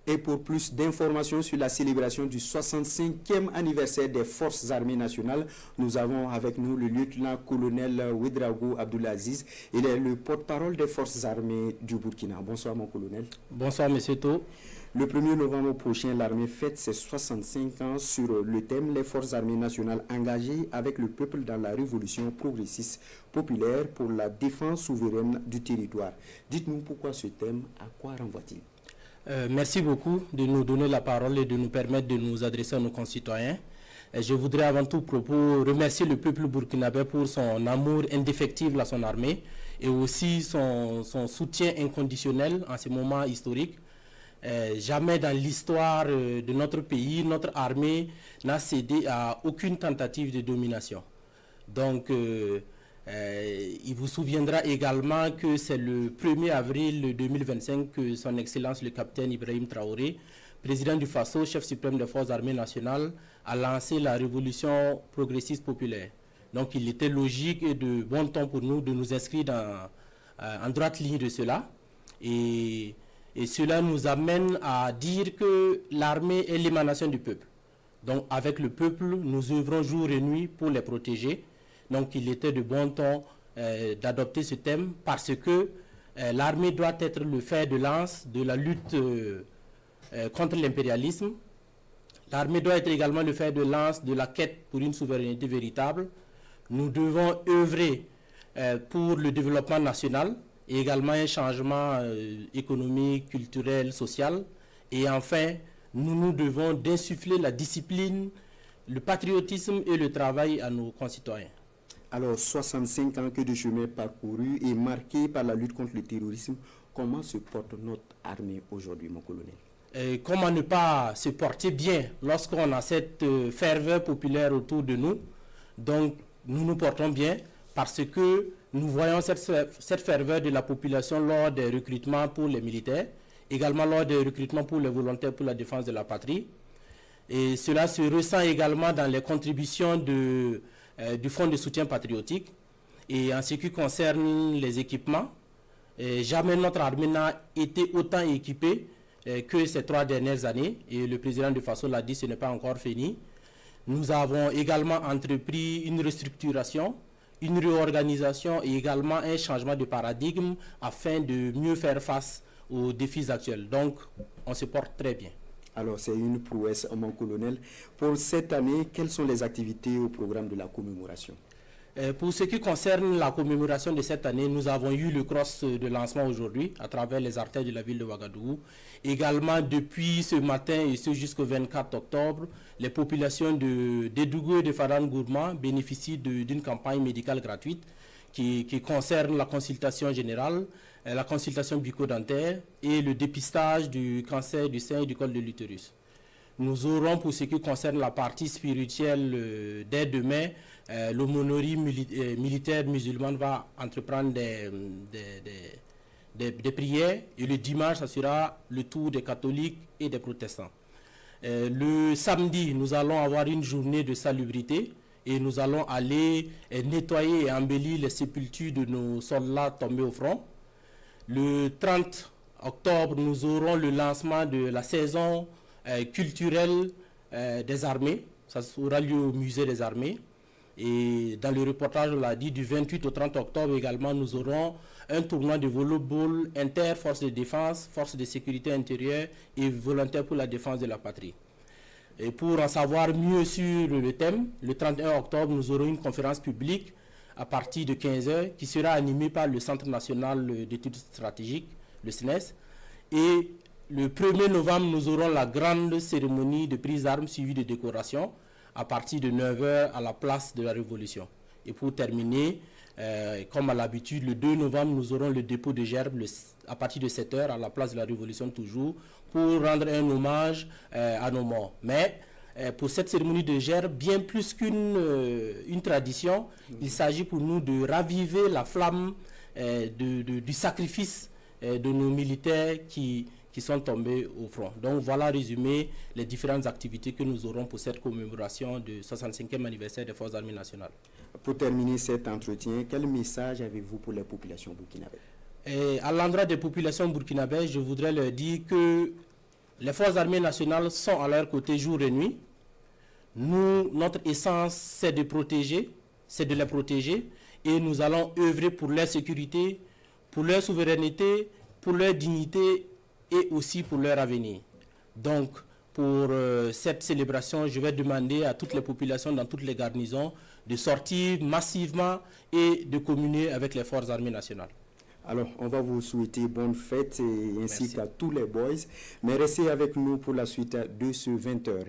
Et pour plus d'informations sur la célébration du 65e anniversaire des Forces armées nationales, nous avons avec nous le lieutenant-colonel Ouedraogo Abdoulaziz. Il est le porte-parole des Forces armées du Burkina. Bonsoir mon colonel. Bonsoir monsieur To. Le 1er novembre prochain, l'armée fête ses 65 ans sur le thème « Les forces armées nationales engagées avec le peuple dans la révolution progressiste populaire pour la défense souveraine du territoire ». Dites-nous pourquoi ce thème, à quoi renvoie-t-il? Merci beaucoup de nous donner la parole et de nous permettre de nous adresser à nos concitoyens. Je voudrais avant tout propos remercier le peuple burkinabé pour son amour indéfectible à son armée et aussi son soutien inconditionnel en ce moment historique. Jamais dans l'histoire de notre pays, notre armée n'a cédé à aucune tentative de domination. Donc, il vous souviendra également que c'est le 1er avril 2025 que son Excellence le capitaine Ibrahim Traoré, président du FASO, chef suprême des forces armées nationales, a lancé la révolution progressiste populaire. Donc, il était logique et de bon ton pour nous de nous inscrire en droite ligne de cela. Et cela nous amène à dire que l'armée est l'émanation du peuple. Donc avec le peuple, nous œuvrons jour et nuit pour les protéger. Donc il était de bon ton d'adopter ce thème parce que l'armée doit être le fer de lance de la lutte contre l'impérialisme. L'armée doit être également le fer de lance de la quête pour une souveraineté véritable. Nous devons œuvrer pour le développement national, et également un changement économique, culturel, social. Et enfin, nous devons d'insuffler la discipline, le patriotisme et le travail à nos concitoyens. Alors, 65 ans que de chemin parcouru et marqué par la lutte contre le terrorisme, comment se porte notre armée aujourd'hui, mon colonel? Comment ne pas se porter bien lorsqu'on a cette ferveur populaire autour de nous? Donc, nous nous portons bien parce que nous voyons cette ferveur de la population lors des recrutements pour les militaires, également lors des recrutements pour les volontaires pour la défense de la patrie. Et cela se ressent également dans les contributions du Fonds de soutien patriotique. Et en ce qui concerne les équipements, jamais notre armée n'a été autant équipée que ces 3 dernières années. Et le président de FASO l'a dit, ce n'est pas encore fini. Nous avons également entrepris une restructuration, une réorganisation et également un changement de paradigme afin de mieux faire face aux défis actuels. Donc, on se porte très bien. Alors, c'est une prouesse, mon colonel. Pour cette année, quelles sont les activités au programme de la commémoration? Pour ce qui concerne la commémoration de cette année, nous avons eu le cross de lancement aujourd'hui à travers les artères de la ville de Ouagadougou. Également, depuis ce matin et ce jusqu'au 24 octobre, les populations de Dédougou et de Faran Gourma bénéficient d'une campagne médicale gratuite qui concerne la consultation générale, la consultation bucco-dentaire et le dépistage du cancer du sein et du col de l'utérus. Nous aurons, pour ce qui concerne la partie spirituelle, dès demain, l'aumônerie militaire musulmane va entreprendre des prières et le dimanche, ça sera le tour des catholiques et des protestants. Le samedi, nous allons avoir une journée de salubrité et nous allons aller nettoyer et embellir les sépultures de nos soldats tombés au front. Le 30 octobre, nous aurons le lancement de la saison culturelle des armées. Ça aura lieu au musée des armées. Et dans le reportage, on l'a dit, du 28 au 30 octobre également, nous aurons un tournoi de volleyball inter, forces de défense, forces de sécurité intérieure et volontaires pour la défense de la patrie. Et pour en savoir mieux sur le thème, le 31 octobre, nous aurons une conférence publique à partir de 15h qui sera animée par le Centre national d'études stratégiques, le CNES. Et le 1er novembre, nous aurons la grande cérémonie de prise d'armes suivie de décoration à partir de 9h à la place de la Révolution. Et pour terminer, comme à l'habitude, le 2 novembre, nous aurons le dépôt de gerbes à partir de 7h à la place de la Révolution toujours, pour rendre un hommage à nos morts. Mais pour cette cérémonie de gerbes, bien plus qu'une tradition, il s'agit pour nous de raviver la flamme du sacrifice de nos militaires qui sont tombés au front. Donc voilà résumé les différentes activités que nous aurons pour cette commémoration du 65e anniversaire des Forces armées nationales. Pour terminer cet entretien, quel message avez-vous pour les populations burkinabées? À l'endroit des populations burkinabées, je voudrais leur dire que Les forces armées nationales sont à leur côté jour et nuit. Nous, notre essence, c'est de protéger, c'est de les protéger, et nous allons œuvrer pour leur sécurité, pour leur souveraineté, pour leur dignité et aussi pour leur avenir. Donc, pour cette célébration, je vais demander à toutes les populations dans toutes les garnisons de sortir massivement et de communier avec les forces armées nationales. Alors, on va vous souhaiter bonne fête et ainsi Merci. qu'à tous les boys. Mais restez avec nous pour la suite de ce 20h.